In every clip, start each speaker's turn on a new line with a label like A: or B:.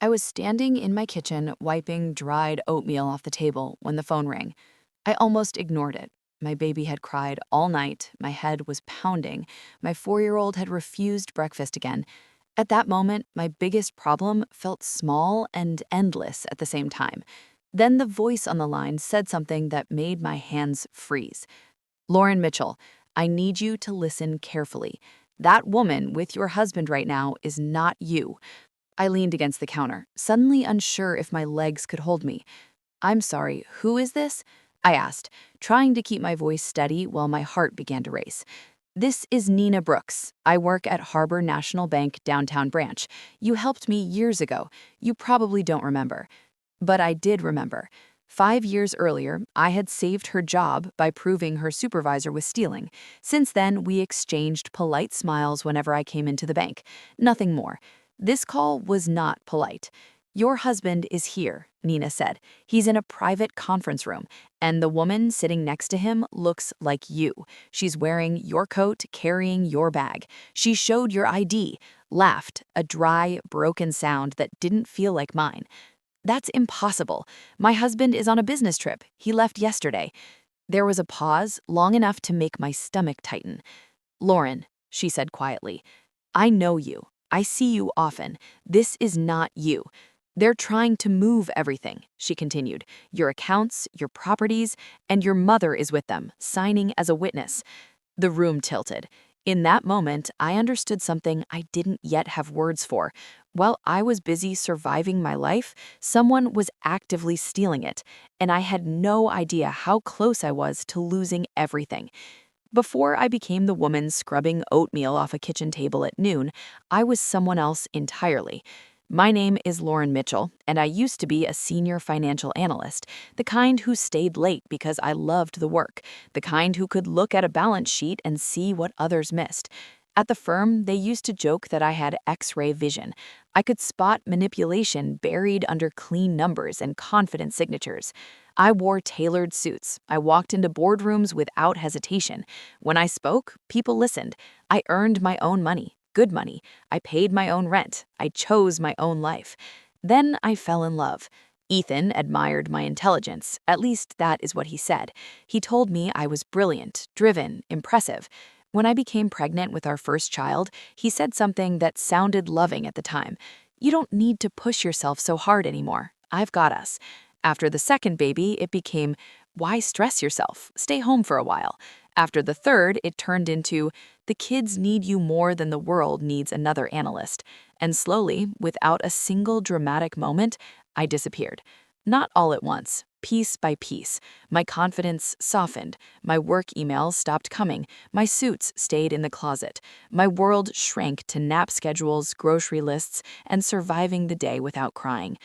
A: I was standing in my kitchen wiping dried oatmeal off the table when the phone rang. I almost ignored it. My baby had cried all night, my head was pounding, my 4-year-old had refused breakfast again. At that moment, my biggest problem felt small and endless at the same time. Then the voice on the line said something that made my hands freeze. Lauren Mitchell, I need you to listen carefully. That woman with your husband right now is not you. I leaned against the counter, suddenly unsure if my legs could hold me. I'm sorry, who is this? I asked, trying to keep my voice steady while my heart began to race. This is Nina Brooks. I work at Harbor National Bank downtown branch. You helped me years ago. You probably don't remember. But I did remember. 5 years earlier, I had saved her job by proving her supervisor was stealing. Since then, we exchanged polite smiles whenever I came into the bank. Nothing more. This call was not polite. Your husband is here, Nina said. He's in a private conference room, and the woman sitting next to him looks like you. She's wearing your coat, carrying your bag. She showed your ID, laughed, a dry, broken sound that didn't feel like mine. That's impossible. My husband is on a business trip. He left yesterday. There was a pause, long enough to make my stomach tighten. Lauren, she said quietly, I know you. I see you often. This is not you. They're trying to move everything, she continued. Your accounts, your properties, and your mother is with them, signing as a witness. The room tilted. In that moment, I understood something I didn't yet have words for. While I was busy surviving my life, someone was actively stealing it, and I had no idea how close I was to losing everything. Before I became the woman scrubbing oatmeal off a kitchen table at noon, I was someone else entirely. My name is Lauren Mitchell, and I used to be a senior financial analyst, the kind who stayed late because I loved the work, the kind who could look at a balance sheet and see what others missed. At the firm, they used to joke that I had X-ray vision. I could spot manipulation buried under clean numbers and confident signatures. I wore tailored suits. I walked into boardrooms without hesitation. When I spoke, people listened. I earned my own money, good money. I paid my own rent. I chose my own life. Then I fell in love. Ethan admired my intelligence. At least that is what he said. He told me I was brilliant, driven, impressive. When I became pregnant with our first child, he said something that sounded loving at the time. You don't need to push yourself so hard anymore. I've got us. After the second baby, it became, why stress yourself? Stay home for a while. After the third, it turned into, the kids need you more than the world needs another analyst. And slowly, without a single dramatic moment, I disappeared. Not all at once, piece by piece. My confidence softened. My work emails stopped coming. My suits stayed in the closet. My world shrank to nap schedules, grocery lists, and surviving the day without crying.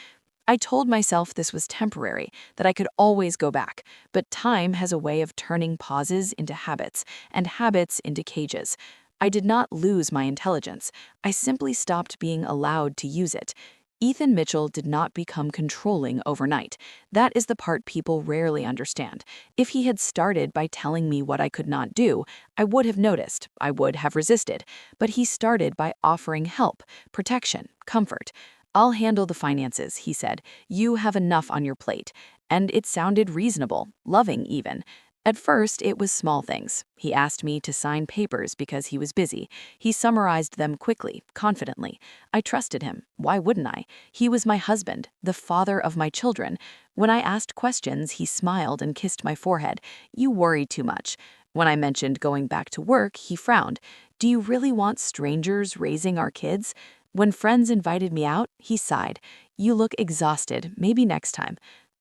A: I told myself this was temporary, that I could always go back, but time has a way of turning pauses into habits, and habits into cages. I did not lose my intelligence. I simply stopped being allowed to use it. Ethan Mitchell did not become controlling overnight. That is the part people rarely understand. If he had started by telling me what I could not do, I would have noticed, I would have resisted. But he started by offering help, protection, comfort. I'll handle the finances, he said. You have enough on your plate. And it sounded reasonable, loving even. At first, it was small things. He asked me to sign papers because he was busy. He summarized them quickly, confidently. I trusted him. Why wouldn't I? He was my husband, the father of my children. When I asked questions, he smiled and kissed my forehead. You worry too much. When I mentioned going back to work, he frowned. Do you really want strangers raising our kids? When friends invited me out, he sighed. You look exhausted, maybe next time.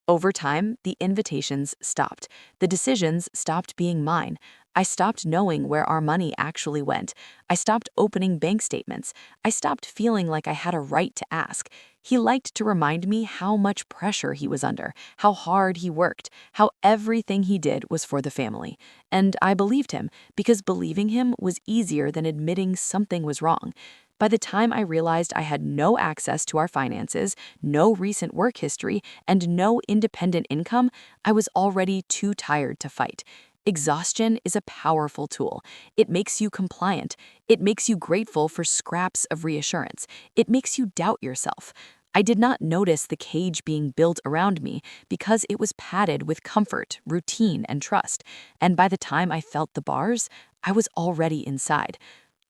A: Over time, the invitations stopped. The decisions stopped being mine. I stopped knowing where our money actually went. I stopped opening bank statements. I stopped feeling like I had a right to ask. He liked to remind me how much pressure he was under, how hard he worked, how everything he did was for the family. And I believed him, because believing him was easier than admitting something was wrong. By the time I realized I had no access to our finances, no recent work history, and no independent income, I was already too tired to fight. Exhaustion is a powerful tool. It makes you compliant. It makes you grateful for scraps of reassurance. It makes you doubt yourself. I did not notice the cage being built around me because it was padded with comfort, routine, and trust, and by the time I felt the bars, I was already inside.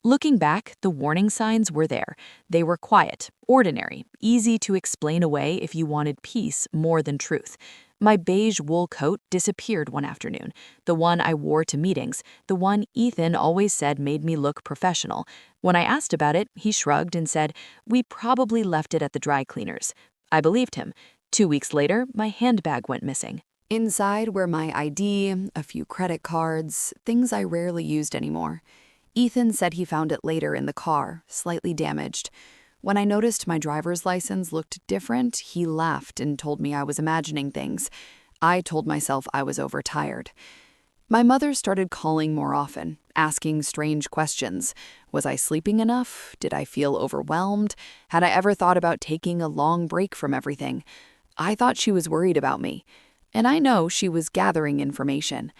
A: Looking back, the warning signs were there. They were quiet, ordinary, easy to explain away if you wanted peace more than truth. My beige wool coat disappeared one afternoon, the one I wore to meetings, the one Ethan always said made me look professional. When I asked about it, he shrugged and said, "We probably left it at the dry cleaners." I believed him. 2 weeks later, my handbag went missing. Inside were my ID, a few credit cards, things I rarely used anymore. Ethan said he found it later in the car, slightly damaged. When I noticed my driver's license looked different, he laughed and told me I was imagining things. I told myself I was overtired. My mother started calling more often, asking strange questions. Was I sleeping enough? Did I feel overwhelmed? Had I ever thought about taking a long break from everything? I thought she was worried about me. And I know she was gathering information.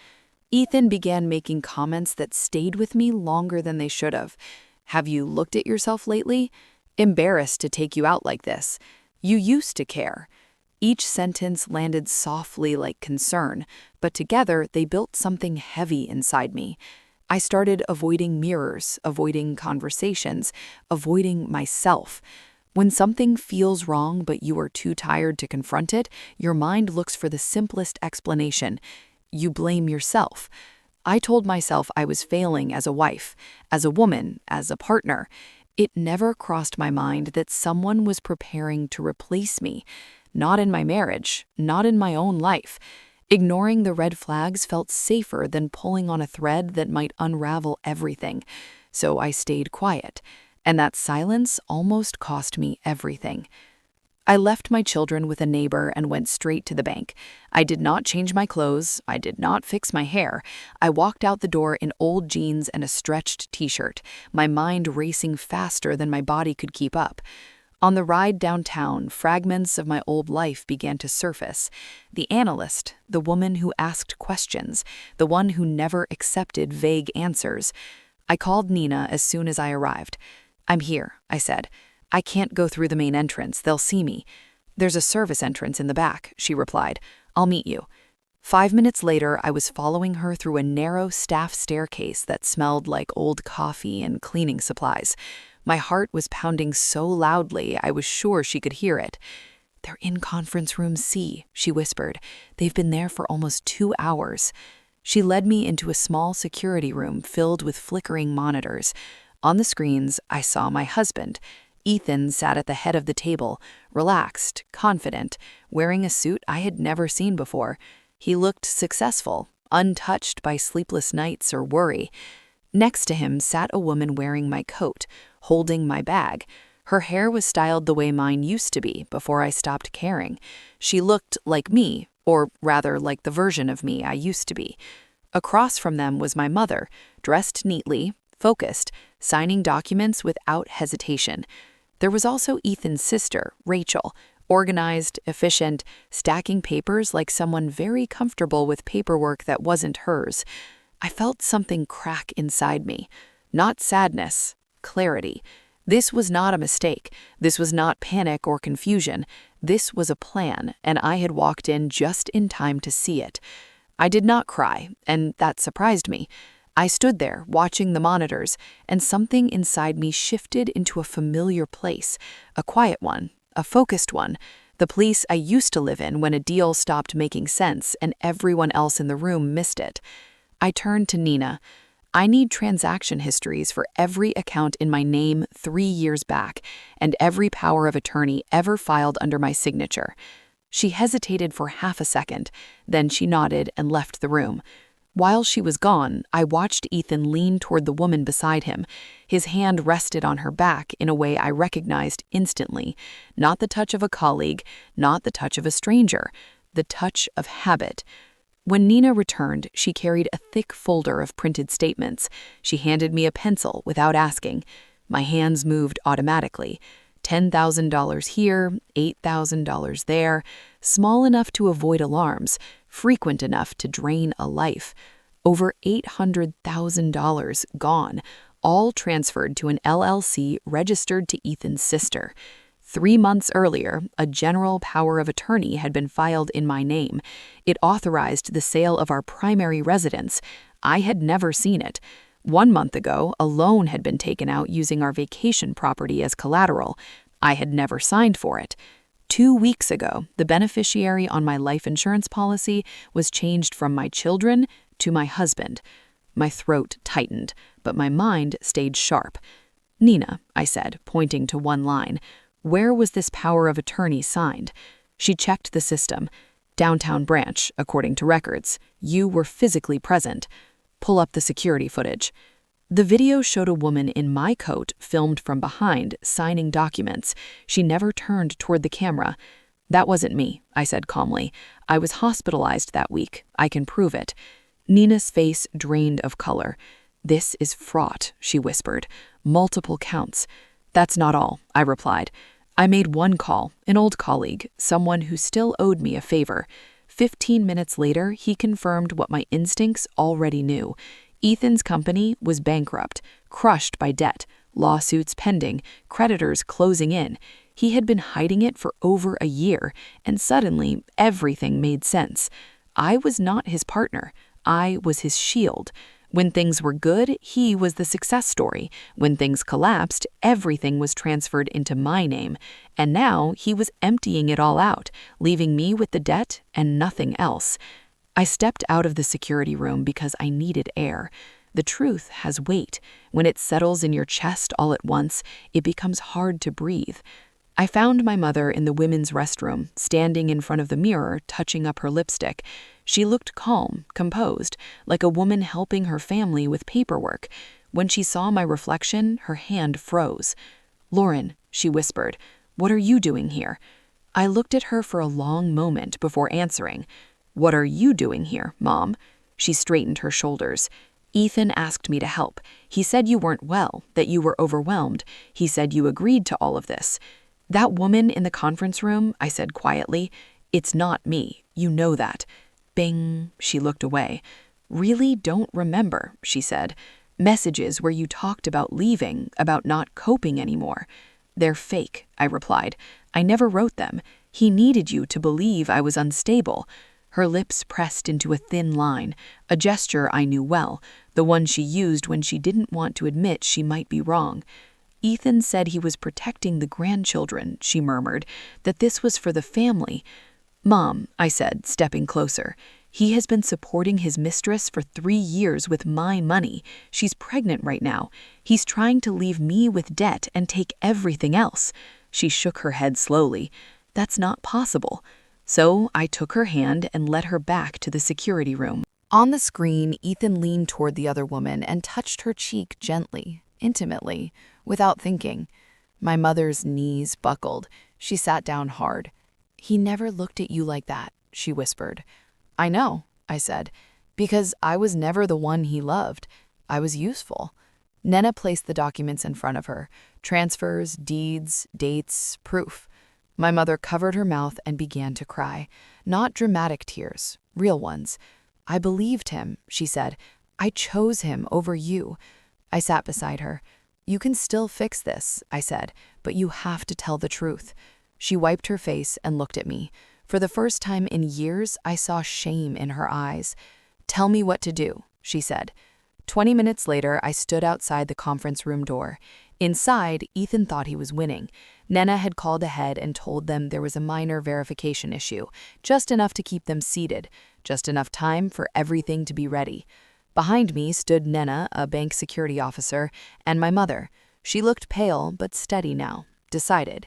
A: Ethan began making comments that stayed with me longer than they should have. Have you looked at yourself lately? Embarrassed to take you out like this. You used to care. Each sentence landed softly like concern, but together they built something heavy inside me. I started avoiding mirrors, avoiding conversations, avoiding myself. When something feels wrong but you are too tired to confront it, your mind looks for the simplest explanation. You blame yourself. I told myself I was failing as a wife, as a woman, as a partner. It never crossed my mind that someone was preparing to replace me. Not in my marriage, not in my own life. Ignoring the red flags felt safer than pulling on a thread that might unravel everything. So I stayed quiet, and that silence almost cost me everything. I left my children with a neighbor and went straight to the bank. I did not change my clothes. I did not fix my hair. I walked out the door in old jeans and a stretched t-shirt, my mind racing faster than my body could keep up. On the ride downtown, fragments of my old life began to surface. The analyst, the woman who asked questions, the one who never accepted vague answers. I called Nina as soon as I arrived. "I'm here," I said. "I can't go through the main entrance. They'll see me." "There's a service entrance in the back," she replied. "I'll meet you." 5 minutes later, I was following her through a narrow staff staircase that smelled like old coffee and cleaning supplies. My heart was pounding so loudly I was sure she could hear it. "They're in conference room C," she whispered. "They've been there for almost 2 hours." She led me into a small security room filled with flickering monitors. On the screens, I saw my husband. Ethan sat at the head of the table, relaxed, confident, wearing a suit I had never seen before. He looked successful, untouched by sleepless nights or worry. Next to him sat a woman wearing my coat, holding my bag. Her hair was styled the way mine used to be before I stopped caring. She looked like me, or rather like the version of me I used to be. Across from them was my mother, dressed neatly, focused, signing documents without hesitation. There was also Ethan's sister, Rachel, organized, efficient, stacking papers like someone very comfortable with paperwork that wasn't hers. I felt something crack inside me. Not sadness, clarity. This was not a mistake. This was not panic or confusion. This was a plan, and I had walked in just in time to see it. I did not cry, and that surprised me. I stood there, watching the monitors, and something inside me shifted into a familiar place, a quiet one, a focused one, the place I used to live in when a deal stopped making sense and everyone else in the room missed it. I turned to Nina. "I need transaction histories for every account in my name 3 years back, and every power of attorney ever filed under my signature." She hesitated for half a second, then she nodded and left the room. While she was gone, I watched Ethan lean toward the woman beside him. His hand rested on her back in a way I recognized instantly. Not the touch of a colleague, not the touch of a stranger, the touch of habit. When Nina returned, she carried a thick folder of printed statements. She handed me a pencil without asking. My hands moved automatically. $10,000 here, $8,000 there, small enough to avoid alarms, frequent enough to drain a life. Over $800,000 gone, all transferred to an LLC registered to Ethan's sister. 3 months earlier, a general power of attorney had been filed in my name. It authorized the sale of our primary residence. I had never seen it. 1 month ago, a loan had been taken out using our vacation property as collateral. I had never signed for it. 2 weeks ago, the beneficiary on my life insurance policy was changed from my children to my husband. My throat tightened, but my mind stayed sharp. "Nina," I said, pointing to one line, "where was this power of attorney signed?" She checked the system. "Downtown branch, according to records. You were physically present. Pull up the security footage." The video showed a woman in my coat, filmed from behind, signing documents. She never turned toward the camera. "That wasn't me," I said calmly. "I was hospitalized that week. I can prove it." Nina's face drained of color. "This is fraught," she whispered. "Multiple counts." "That's not all," I replied. "I made one call, an old colleague, someone who still owed me a favor. 15 minutes later, he confirmed what my instincts already knew. Ethan's company was bankrupt, crushed by debt, lawsuits pending, creditors closing in. He had been hiding it for over a year, and suddenly everything made sense. I was not his partner. I was his shield. When things were good, he was the success story. When things collapsed, everything was transferred into my name. And now he was emptying it all out, leaving me with the debt and nothing else. I stepped out of the security room because I needed air. The truth has weight. When it settles in your chest all at once, it becomes hard to breathe. I found my mother in the women's restroom, standing in front of the mirror, touching up her lipstick. She looked calm, composed, like a woman helping her family with paperwork. When she saw my reflection, her hand froze. "Lauren," she whispered, "what are you doing here?" I looked at her for a long moment before answering. "What are you doing here, Mom?" She straightened her shoulders. "Ethan asked me to help. He said you weren't well, that you were overwhelmed. He said you agreed to all of this." "That woman in the conference room," I said quietly, "it's not me. You know that." Bing, she looked away. "Really don't remember," she said. "Messages where you talked about leaving, about not coping anymore." "They're fake," I replied. "I never wrote them. He needed you to believe I was unstable." Her lips pressed into a thin line, a gesture I knew well, the one she used when she didn't want to admit she might be wrong. "Ethan said he was protecting the grandchildren," she murmured, "that this was for the family." "Mom," I said, stepping closer, "he has been supporting his mistress for 3 years with my money. She's pregnant right now. He's trying to leave me with debt and take everything else." She shook her head slowly. "That's not possible." So I took her hand and led her back to the security room. On the screen, Ethan leaned toward the other woman and touched her cheek gently, intimately, without thinking. My mother's knees buckled. She sat down hard. "He never looked at you like that," she whispered. "I know," I said, "because I was never the one he loved. I was useful." Nena placed the documents in front of her. Transfers, deeds, dates, proof. My mother covered her mouth and began to cry. Not dramatic tears, real ones. "I believed him," she said. "I chose him over you." I sat beside her. "You can still fix this," I said, "but you have to tell the truth." She wiped her face and looked at me. For the first time in years, I saw shame in her eyes. "Tell me what to do," she said. 20 minutes later, I stood outside the conference room door. Inside, Ethan thought he was winning. Nena had called ahead and told them there was a minor verification issue, just enough to keep them seated, just enough time for everything to be ready. Behind me stood Nena, a bank security officer, and my mother. She looked pale but steady now, decided.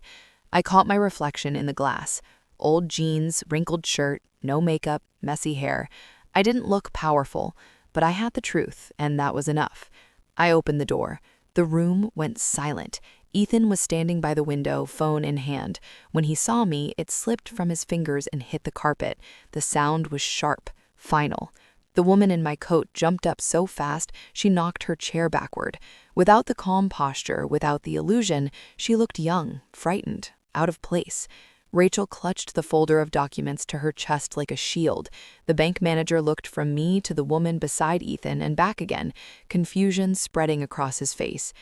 A: I caught my reflection in the glass. Old jeans, wrinkled shirt, no makeup, messy hair. I didn't look powerful, but I had the truth, and that was enough. I opened the door. The room went silent. Ethan was standing by the window, phone in hand. When he saw me, it slipped from his fingers and hit the carpet. The sound was sharp, final. The woman in my coat jumped up so fast she knocked her chair backward. Without the calm posture, without the illusion, she looked young, frightened, out of place. Rachel clutched the folder of documents to her chest like a shield. The bank manager looked from me to the woman beside Ethan and back again, confusion spreading across his face.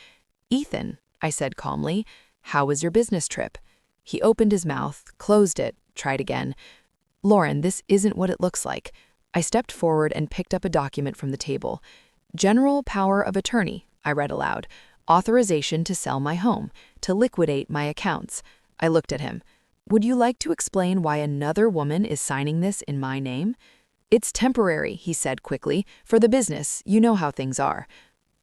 A: "Ethan," I said calmly, "how was your business trip?" He opened his mouth, closed it, tried again. Lauren, this isn't what it looks like. I stepped forward and picked up a document from the table. General power of attorney, I read aloud. Authorization to sell my home, to liquidate my accounts. I looked at him. Would you like to explain why another woman is signing this in my name? It's temporary, he said quickly. For the business, you know how things are.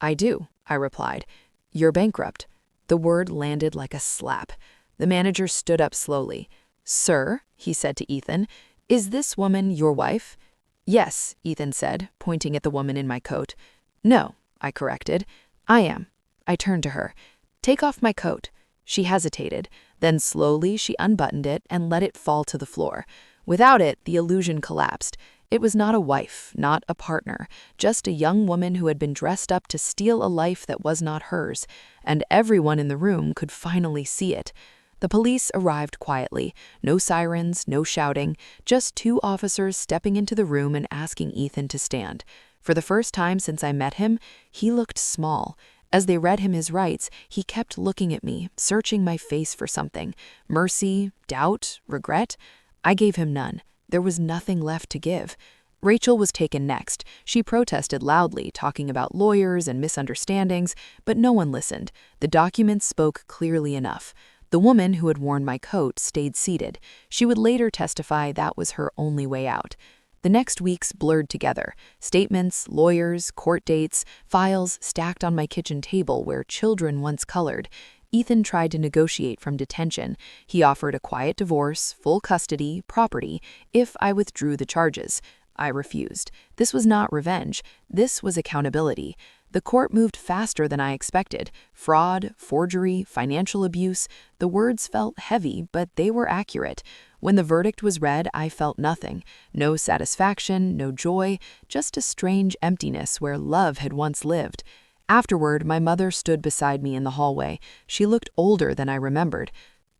A: I do, I replied. You're bankrupt. The word landed like a slap. The manager stood up slowly. Sir, he said to Ethan, is this woman your wife? Yes, Ethan said, pointing at the woman in my coat. No, I corrected. I am. I turned to her. Take off my coat. She hesitated. Then slowly she unbuttoned it and let it fall to the floor. Without it, the illusion collapsed. It was not a wife, not a partner, just a young woman who had been dressed up to steal a life that was not hers, and everyone in the room could finally see it. The police arrived quietly, no sirens, no shouting, just two officers stepping into the room and asking Ethan to stand. For the first time since I met him, he looked small. As they read him his rights, he kept looking at me, searching my face for something. Mercy, doubt, regret? I gave him none. There was nothing left to give. Rachel was taken next. She protested loudly, talking about lawyers and misunderstandings, but no one listened. The documents spoke clearly enough. The woman who had worn my coat stayed seated. She would later testify that was her only way out. The next weeks blurred together. Statements, lawyers, court dates, files stacked on my kitchen table where children once colored. Ethan tried to negotiate from detention. He offered a quiet divorce, full custody, property, if I withdrew the charges. I refused. This was not revenge. This was accountability. The court moved faster than I expected. Fraud, forgery, financial abuse. The words felt heavy, but they were accurate. When the verdict was read, I felt nothing. No satisfaction, no joy, just a strange emptiness where love had once lived. Afterward, my mother stood beside me in the hallway. She looked older than I remembered.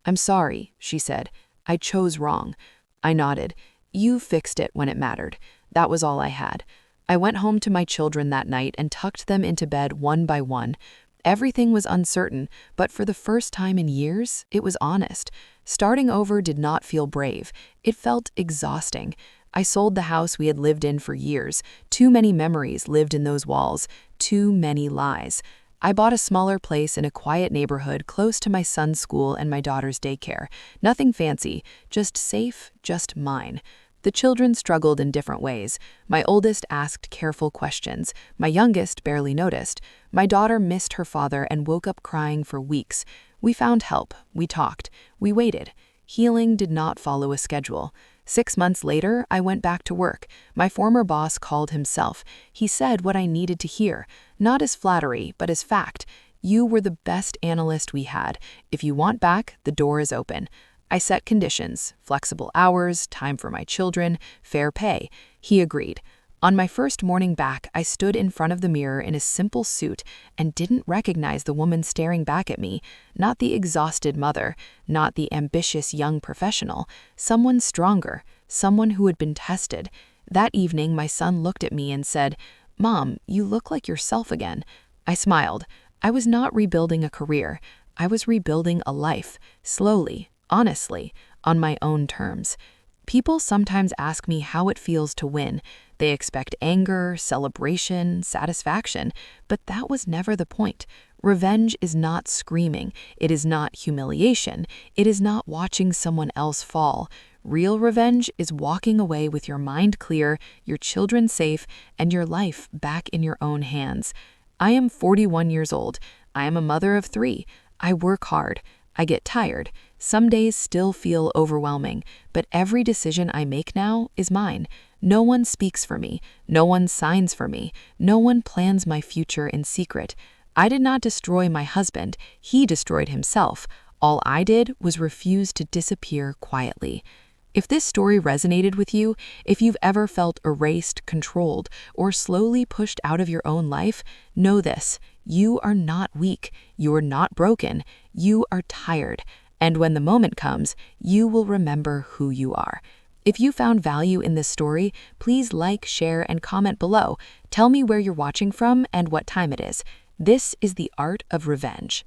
A: I'm sorry, she said. I chose wrong. I nodded. You fixed it when it mattered. That was all I had. I went home to my children that night and tucked them into bed one by one. Everything was uncertain, but for the first time in years, it was honest. Starting over did not feel brave. It felt exhausting. I sold the house we had lived in for years. Too many memories lived in those walls. Too many lies. I bought a smaller place in a quiet neighborhood close to my son's school and my daughter's daycare. Nothing fancy, just safe, just mine. The children struggled in different ways. My oldest asked careful questions. My youngest barely noticed. My daughter missed her father and woke up crying for weeks. We found help. We talked. We waited. Healing did not follow a schedule. 6 months later, I went back to work. My former boss called himself. He said what I needed to hear, not as flattery, but as fact. You were the best analyst we had. If you want back, the door is open. I set conditions, flexible hours, time for my children, fair pay. He agreed. On my first morning back, I stood in front of the mirror in a simple suit and didn't recognize the woman staring back at me, not the exhausted mother, not the ambitious young professional, someone stronger, someone who had been tested. That evening, my son looked at me and said, "Mom, you look like yourself again." I smiled. I was not rebuilding a career. I was rebuilding a life, slowly, honestly, on my own terms. People sometimes ask me how it feels to win. They expect anger, celebration, satisfaction, but that was never the point. Revenge is not screaming. It is not humiliation. It is not watching someone else fall. Real revenge is walking away with your mind clear, your children safe, and your life back in your own hands. I am 41 years old. I am a mother of 3. I work hard. I get tired. Some days still feel overwhelming, but every decision I make now is mine. No one speaks for me. No one signs for me. No one plans my future in secret. I did not destroy my husband. He destroyed himself. All I did was refuse to disappear quietly. If this story resonated with you, if you've ever felt erased, controlled, or slowly pushed out of your own life, know this: you are not weak, you're not broken, you are tired, and when the moment comes, you will remember who you are. If you found value in this story, please like, share, and comment below. Tell me where you're watching from and what time it is. This is the art of revenge.